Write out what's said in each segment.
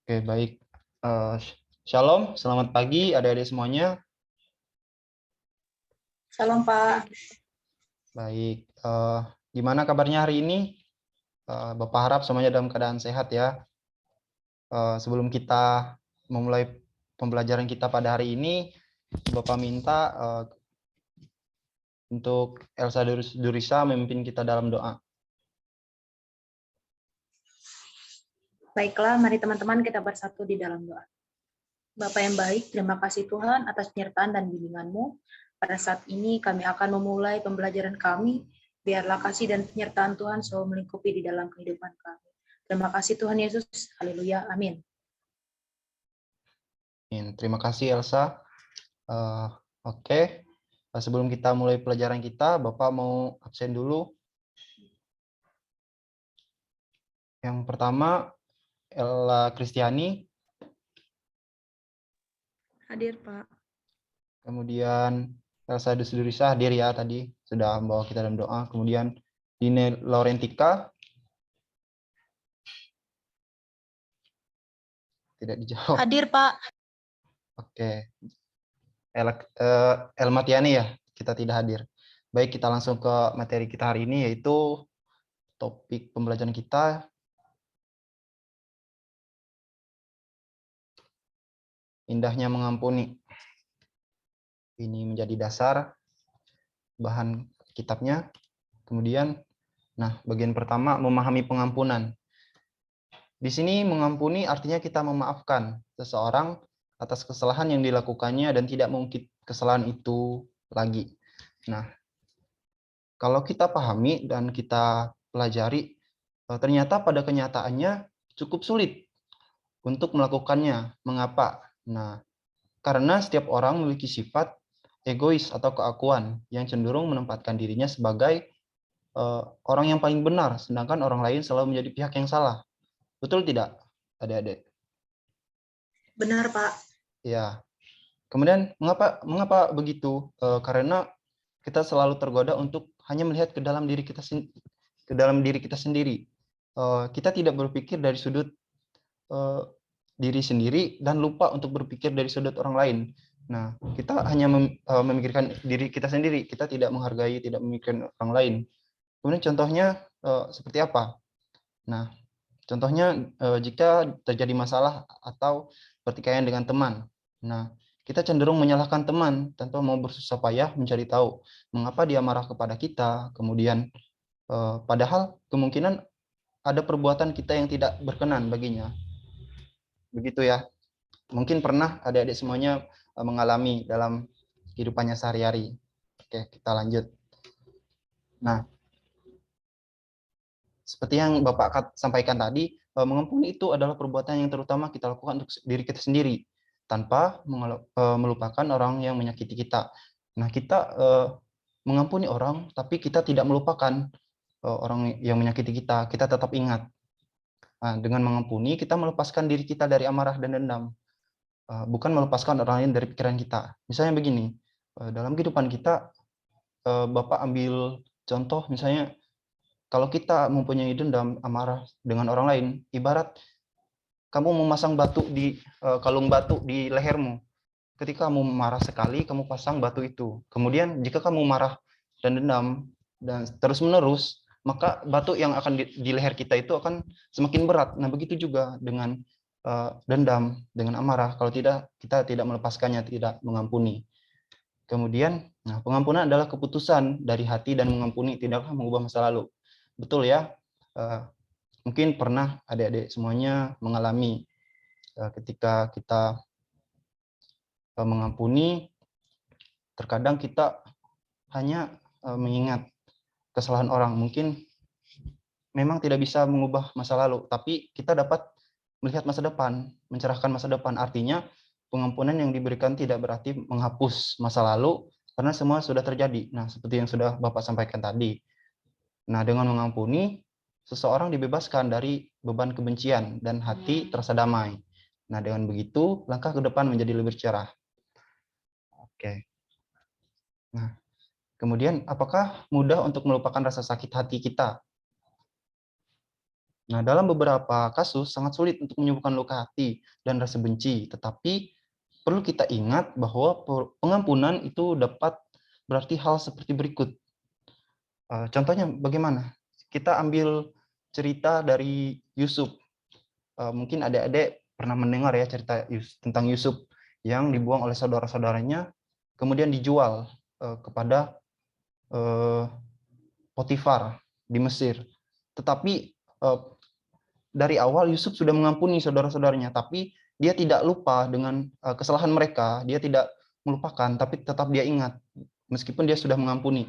Oke, baik. Eh, Shalom, selamat pagi adik-adik semuanya. Shalom Pak. Baik, gimana kabarnya hari ini? Bapak harap semuanya dalam keadaan sehat ya. Sebelum kita memulai pembelajaran kita pada hari ini, Bapak minta untuk Elsa Durisa memimpin kita dalam doa. Baiklah, mari teman-teman kita bersatu di dalam doa. Bapak yang baik, terima kasih Tuhan atas penyertaan dan bimbingan-Mu. Pada saat ini kami akan memulai pembelajaran kami. Biarlah kasih dan penyertaan Tuhan selalu melingkupi di dalam kehidupan kami. Terima kasih Tuhan Yesus. Haleluya. Amin. Terima kasih Elsa. Oke. Sebelum kita mulai pelajaran kita, Bapak mau absen dulu. Yang pertama, Ella Kristiani. Hadir Pak. Kemudian Elsa Durisa hadir ya tadi, sudah membawa kita dalam doa. Kemudian Dine Laurentika. Tidak dijawab. Hadir Pak. Oke. Elmatiani ya, kita tidak hadir. Baik, kita langsung ke materi kita hari ini, yaitu topik pembelajaran kita. Indahnya mengampuni. Ini menjadi dasar bahan kitabnya. Kemudian, bagian pertama, memahami pengampunan. Di sini mengampuni artinya kita memaafkan seseorang atas kesalahan yang dilakukannya dan tidak mengungkit kesalahan itu lagi. Nah, kalau kita pahami dan kita pelajari, ternyata pada kenyataannya cukup sulit untuk melakukannya. Mengapa? Nah, karena setiap orang memiliki sifat egois atau keakuan yang cenderung menempatkan dirinya sebagai orang yang paling benar, sedangkan orang lain selalu menjadi pihak yang salah. Betul tidak, adik-adik? Benar Pak. Ya. Kemudian mengapa begitu? Karena kita selalu tergoda untuk hanya melihat ke dalam diri kita sendiri. Kita tidak berpikir dari sudut diri sendiri dan lupa untuk berpikir dari sudut orang lain. Nah, kita hanya memikirkan diri kita sendiri. Kita tidak menghargai, tidak memikirkan orang lain. Kemudian contohnya seperti apa? Nah, contohnya jika terjadi masalah atau pertikaian dengan teman. Nah, kita cenderung menyalahkan teman tanpa mau bersusah payah mencari tahu mengapa dia marah kepada kita. Kemudian padahal kemungkinan ada perbuatan kita yang tidak berkenan baginya. Begitu ya. Mungkin pernah adik-adik semuanya mengalami dalam kehidupannya sehari-hari. Oke, kita lanjut. Nah, seperti yang Bapak sampaikan tadi, mengampuni itu adalah perbuatan yang terutama kita lakukan untuk diri kita sendiri, tanpa melupakan orang yang menyakiti kita. Nah, kita mengampuni orang, tapi kita tidak melupakan orang yang menyakiti kita. Kita tetap ingat. Nah, dengan mengampuni, kita melepaskan diri kita dari amarah dan dendam. Bukan melepaskan orang lain dari pikiran kita. Misalnya begini, dalam kehidupan kita, Bapak ambil contoh misalnya, kalau kita mempunyai dendam, amarah dengan orang lain, ibarat kamu memasang batu di kalung batu di lehermu. Ketika kamu marah sekali, kamu pasang batu itu. Kemudian jika kamu marah dan dendam dan terus-menerus, maka batu yang akan di leher kita itu akan semakin berat. Nah, begitu juga dengan dendam, dengan amarah. Kalau tidak, kita tidak melepaskannya, tidak mengampuni. Kemudian, pengampunan adalah keputusan dari hati dan mengampuni tidaklah mengubah masa lalu. Betul ya? Mungkin pernah adik-adik semuanya mengalami ketika kita mengampuni, terkadang kita hanya mengingat kesalahan orang. Mungkin memang tidak bisa mengubah masa lalu, tapi kita dapat melihat masa depan, mencerahkan masa depan. Artinya, pengampunan yang diberikan tidak berarti menghapus masa lalu, karena semua sudah terjadi. Nah, seperti yang sudah Bapak sampaikan tadi. Nah, dengan mengampuni, seseorang dibebaskan dari beban kebencian dan hati terasa damai. Nah, dengan begitu, langkah ke depan menjadi lebih cerah. Oke. Nah, kemudian apakah mudah untuk melupakan rasa sakit hati kita? Nah, dalam beberapa kasus sangat sulit untuk menyembuhkan luka hati dan rasa benci, tetapi perlu kita ingat bahwa pengampunan itu dapat berarti hal seperti berikut. Contohnya bagaimana? Kita ambil cerita dari Yusuf. Mungkin adik-adik pernah mendengar ya cerita tentang Yusuf yang dibuang oleh saudara-saudaranya, kemudian dijual kepada Potifar di Mesir. Tetapi dari awal Yusuf sudah mengampuni saudara-saudaranya, tapi dia tidak lupa dengan kesalahan mereka, dia tidak melupakan, tapi tetap dia ingat meskipun dia sudah mengampuni.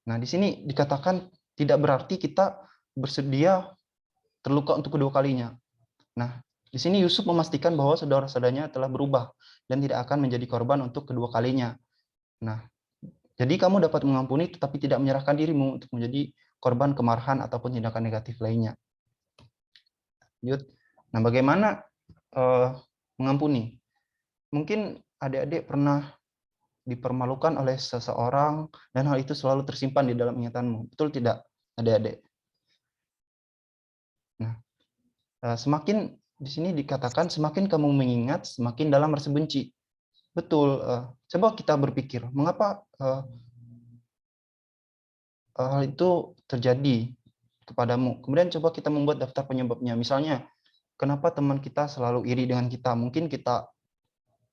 Nah, di sini dikatakan tidak berarti kita bersedia terluka untuk kedua kalinya. Nah, di sini Yusuf memastikan bahwa saudara-saudaranya telah berubah dan tidak akan menjadi korban untuk kedua kalinya. Nah, jadi kamu dapat mengampuni tetapi tidak menyerahkan dirimu untuk menjadi korban kemarahan ataupun tindakan negatif lainnya. Nah, bagaimana mengampuni? Mungkin adik-adik pernah dipermalukan oleh seseorang dan hal itu selalu tersimpan di dalam ingatanmu. Betul tidak, adik-adik? Nah, semakin di sini dikatakan semakin kamu mengingat, semakin dalam rasa benci. Betul. Coba kita berpikir, mengapa hal itu terjadi kepadamu? Kemudian coba kita membuat daftar penyebabnya. Misalnya, kenapa teman kita selalu iri dengan kita? Mungkin kita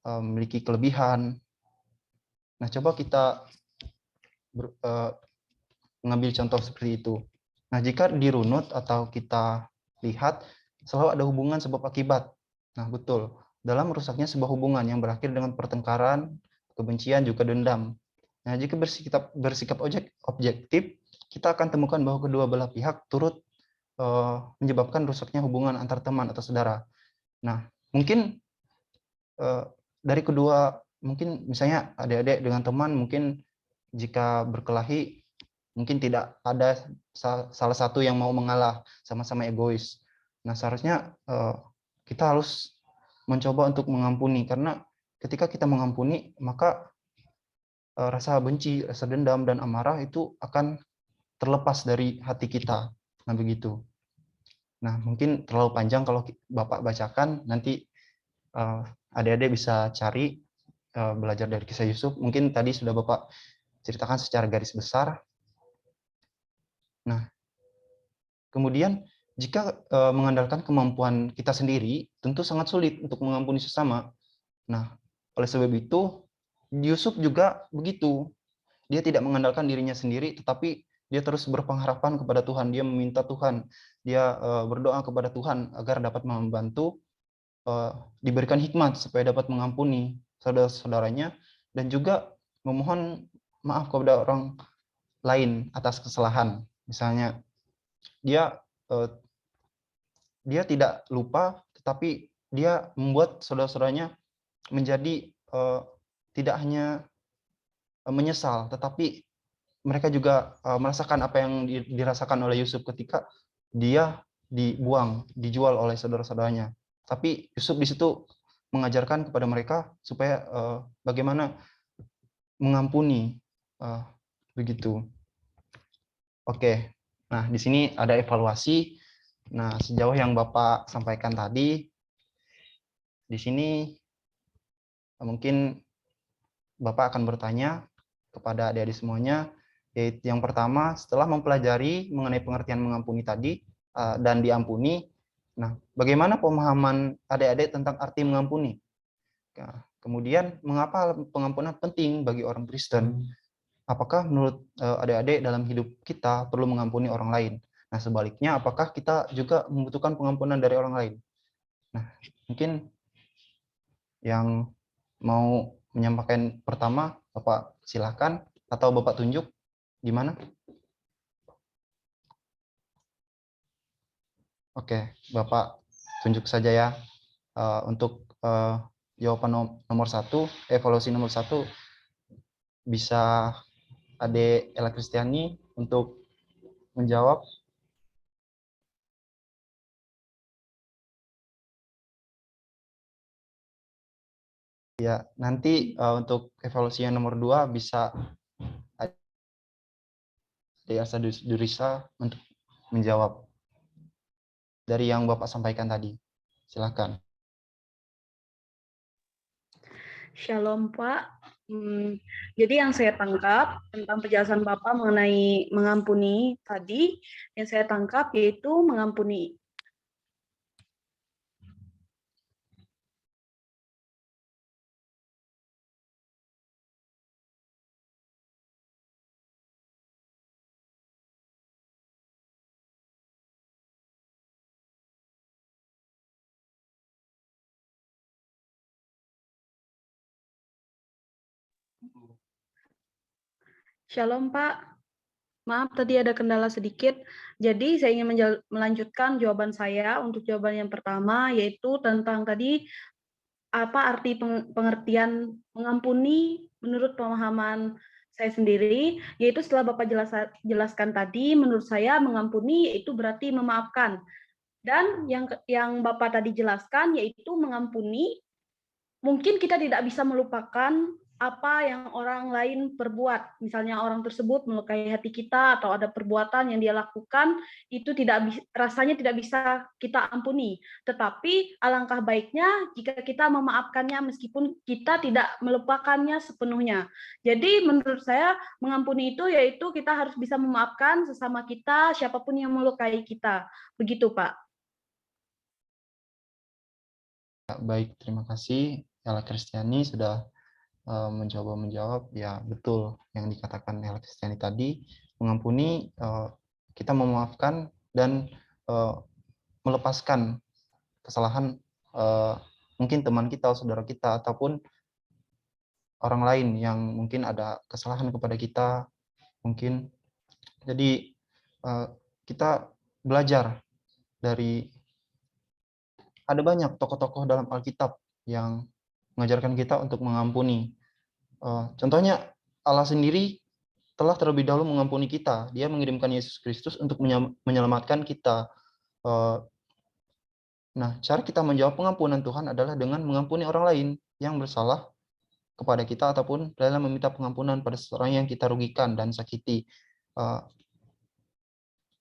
memiliki kelebihan. Nah, coba kita mengambil contoh seperti itu. Nah, jika dirunut atau kita lihat, selalu ada hubungan sebab akibat. Nah, betul. Dalam rusaknya sebuah hubungan yang berakhir dengan pertengkaran, kebencian, juga dendam. Nah, jika bersikap objektif, kita akan temukan bahwa kedua belah pihak turut menyebabkan rusaknya hubungan antar teman atau saudara. Nah, mungkin dari kedua, mungkin misalnya adik-adik dengan teman, mungkin jika berkelahi, mungkin tidak ada salah satu yang mau mengalah, sama-sama egois. Nah, seharusnya kita harus mencoba untuk mengampuni, karena ketika kita mengampuni, maka rasa benci, rasa dendam, dan amarah itu akan terlepas dari hati kita. Nah, begitu. Nah, mungkin terlalu panjang kalau Bapak bacakan, nanti adik-adik bisa cari belajar dari kisah Yusuf. Mungkin tadi sudah Bapak ceritakan secara garis besar. Nah, kemudian jika mengandalkan kemampuan kita sendiri, tentu sangat sulit untuk mengampuni sesama. Nah, oleh sebab itu, Yusuf juga begitu. Dia tidak mengandalkan dirinya sendiri, tetapi dia terus berpengharapan kepada Tuhan. Dia meminta Tuhan. Dia berdoa kepada Tuhan agar dapat membantu, diberikan hikmat supaya dapat mengampuni saudara-saudaranya, dan juga memohon maaf kepada orang lain atas kesalahan. Misalnya, dia tidak lupa, tetapi dia membuat saudara-saudaranya menjadi tidak hanya menyesal, tetapi mereka juga merasakan apa yang dirasakan oleh Yusuf ketika dia dijual oleh saudara-saudaranya. Tapi Yusuf di situ mengajarkan kepada mereka supaya bagaimana mengampuni, begitu. Oke, nah di sini ada evaluasi. Nah, sejauh yang Bapak sampaikan tadi, di sini mungkin Bapak akan bertanya kepada adik-adik semuanya, yaitu yang pertama, setelah mempelajari mengenai pengertian mengampuni tadi dan diampuni, nah, bagaimana pemahaman adik-adik tentang arti mengampuni? Nah, kemudian, mengapa pengampunan penting bagi orang Kristen? Apakah menurut adik-adik dalam hidup kita perlu mengampuni orang lain? Nah, sebaliknya, apakah kita juga membutuhkan pengampunan dari orang lain? Nah, mungkin yang mau menyampaikan pertama, Bapak silakan, atau Bapak tunjuk gimana? Oke, Bapak tunjuk saja ya. Untuk jawaban nomor 1, evaluasi nomor 1, bisa Ade Ella Kristiani untuk menjawab. Ya, nanti untuk evaluasi yang nomor 2 bisa Ade Asa Durisa untuk menjawab. dari yang Bapak sampaikan tadi. Silakan. Shalom Pak. Jadi yang saya tangkap tentang penjelasan Bapak mengenai mengampuni tadi, yang saya tangkap yaitu mengampuni. Shalom Pak. Maaf tadi ada kendala sedikit. Jadi saya ingin melanjutkan jawaban saya untuk jawaban yang pertama, yaitu tentang tadi apa arti pengertian mengampuni menurut pemahaman saya sendiri, yaitu setelah Bapak jelaskan tadi, menurut saya mengampuni yaitu berarti memaafkan. Dan yang Bapak tadi jelaskan yaitu mengampuni, mungkin kita tidak bisa melupakan apa yang orang lain perbuat. Misalnya orang tersebut melukai hati kita atau ada perbuatan yang dia lakukan, itu rasanya tidak bisa kita ampuni. Tetapi alangkah baiknya jika kita memaafkannya meskipun kita tidak melupakannya sepenuhnya. Jadi menurut saya mengampuni itu yaitu kita harus bisa memaafkan sesama kita, siapapun yang melukai kita. Begitu Pak. Baik, terima kasih Ella Kristiani sudah mencoba menjawab. Ya, betul yang dikatakan Ella Kristiani tadi, mengampuni, kita memaafkan dan melepaskan kesalahan mungkin teman kita, saudara kita, ataupun orang lain yang mungkin ada kesalahan kepada kita, mungkin. Jadi kita belajar dari ada banyak tokoh-tokoh dalam Alkitab yang mengajarkan kita untuk mengampuni. Contohnya Allah sendiri telah terlebih dahulu mengampuni kita. Dia mengirimkan Yesus Kristus untuk menyelamatkan kita. Nah, cara kita menjawab pengampunan Tuhan adalah dengan mengampuni orang lain yang bersalah kepada kita ataupun rela meminta pengampunan pada seseorang yang kita rugikan dan sakiti.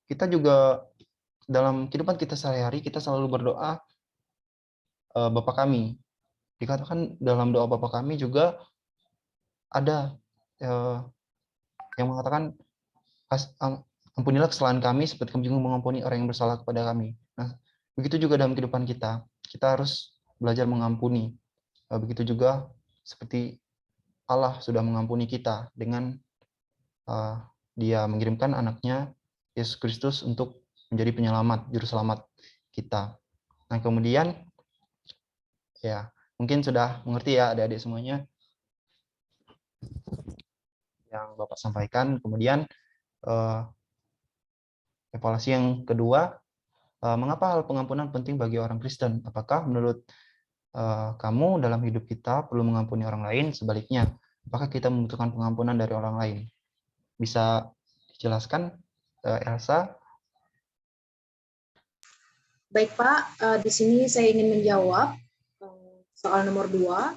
Kita juga dalam kehidupan kita sehari-hari kita selalu berdoa, Bapa kami. Dikatakan dalam doa Bapa kami juga ada yang mengatakan, ampunilah kesalahan kami seperti kami juga mengampuni orang yang bersalah kepada kami. Nah, begitu juga dalam kehidupan kita. Kita harus belajar mengampuni. Begitu juga seperti Allah sudah mengampuni kita dengan Dia mengirimkan anaknya Yesus Kristus untuk menjadi penyelamat, juru selamat kita. Nah, kemudian ya mungkin sudah mengerti ya adik-adik semuanya yang Bapak sampaikan. Kemudian evaluasi yang kedua, mengapa hal pengampunan penting bagi orang Kristen? Apakah menurut kamu dalam hidup kita perlu mengampuni orang lain? Sebaliknya, apakah kita membutuhkan pengampunan dari orang lain? Bisa dijelaskan, Elsa? Baik Pak, di sini saya ingin menjawab soal nomor 2,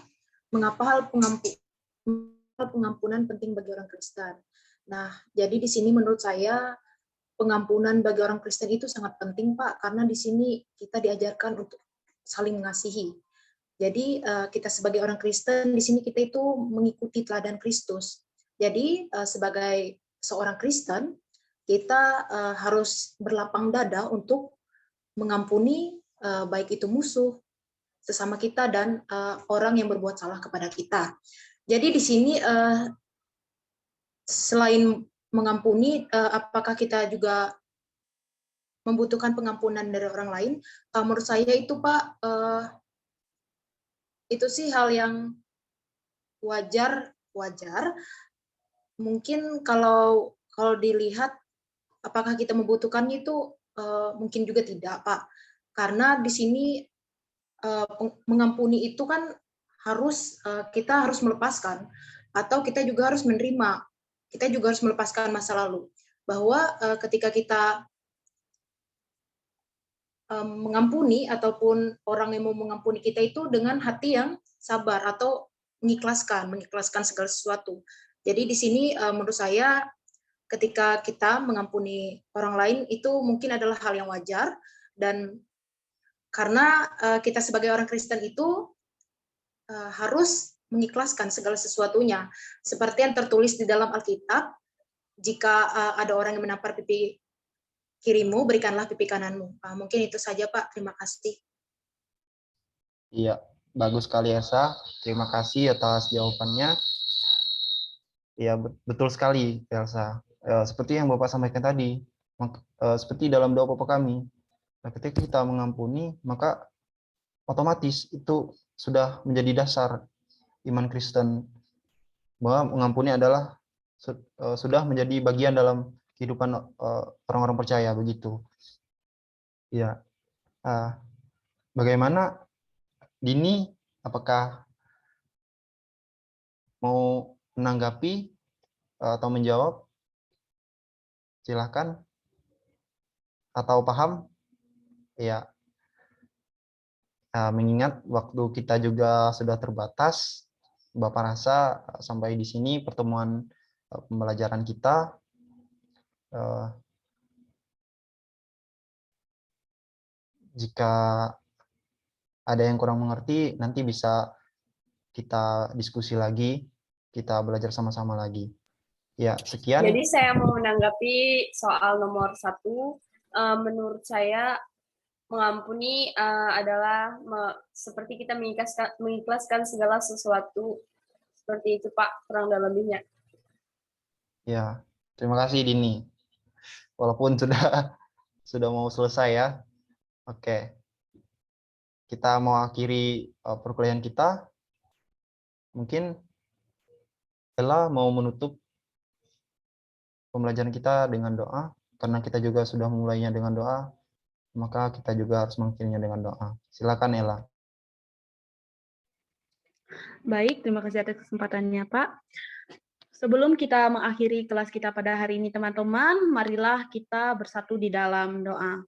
mengapa hal pengampunan penting bagi orang Kristen. Nah, jadi di sini menurut saya pengampunan bagi orang Kristen itu sangat penting Pak, karena di sini kita diajarkan untuk saling mengasihi. Jadi kita sebagai orang Kristen di sini kita itu mengikuti teladan Kristus. Jadi sebagai seorang Kristen kita harus berlapang dada untuk mengampuni baik itu musuh, sesama kita, dan orang yang berbuat salah kepada kita. Jadi di sini selain mengampuni, apakah kita juga membutuhkan pengampunan dari orang lain? Menurut saya itu Pak, itu sih hal yang wajar. Mungkin kalau dilihat apakah kita membutuhkannya itu mungkin juga tidak Pak, karena di sini mengampuni itu kan kita harus melepaskan, atau kita juga harus menerima, kita juga harus melepaskan masa lalu, bahwa ketika kita mengampuni ataupun orang yang mau mengampuni kita itu dengan hati yang sabar atau mengikhlaskan segala sesuatu. Jadi di sini menurut saya ketika kita mengampuni orang lain itu mungkin adalah hal yang wajar, Dan karena kita sebagai orang Kristen itu harus mengikhlaskan segala sesuatunya. Seperti yang tertulis di dalam Alkitab, jika ada orang yang menampar pipi kirimu, berikanlah pipi kananmu. Mungkin itu saja, Pak. Terima kasih. Iya, bagus sekali Elsa. Terima kasih atas jawabannya. Iya, betul sekali Elsa. Seperti yang Bapak sampaikan tadi, seperti dalam doa Bapa kami, ketika kita mengampuni, maka otomatis itu sudah menjadi dasar iman Kristen, bahwa mengampuni adalah sudah menjadi bagian dalam kehidupan orang-orang percaya, begitu. Ya, bagaimana Dini? Apakah mau menanggapi atau menjawab? Silakan. Atau paham? Ya. Mengingat waktu kita juga sudah terbatas, Bapak rasa sampai di sini pertemuan pembelajaran kita. Jika ada yang kurang mengerti, nanti bisa kita diskusi lagi, kita belajar sama-sama lagi. Ya, sekian. Jadi saya mau menanggapi soal nomor 1. Menurut saya mengampuni adalah seperti kita mengikhlaskan segala sesuatu. Seperti itu, Pak, kurang dan lebihnya. Ya, terima kasih Dini. Walaupun sudah mau selesai ya. Oke. Kita mau akhiri perkuliahan kita. Mungkin Ella mau menutup pembelajaran kita dengan doa, karena kita juga sudah memulainya dengan doa, maka kita juga harus mengakhirinya dengan doa. Silakan Ella. Baik, terima kasih atas kesempatannya, Pak. Sebelum kita mengakhiri kelas kita pada hari ini, teman-teman, marilah kita bersatu di dalam doa.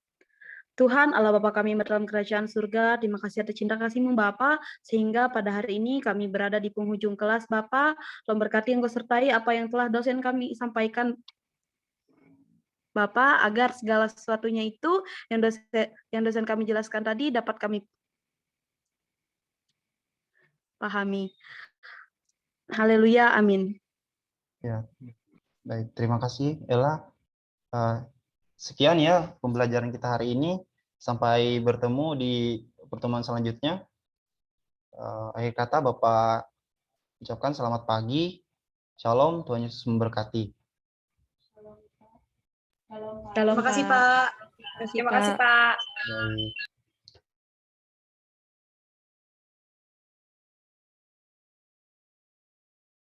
Tuhan Allah Bapa kami dalam kerajaan surga, terima kasih atas cinta kasih-Mu Bapa, sehingga pada hari ini kami berada di penghujung kelas Bapa. Tolong berkati Engkau sertai apa yang telah dosen kami sampaikan Bapa, agar segala sesuatunya itu yang dosen kami jelaskan tadi dapat kami pahami. Haleluya, amin. Ya, baik. Terima kasih Ella. Sekian ya pembelajaran kita hari ini. Sampai bertemu di pertemuan selanjutnya. Akhir kata Bapak ucapkan selamat pagi. Shalom, Tuhan Yesus memberkati. Terima kasih, Pak. Terima kasih, Pak. Baik.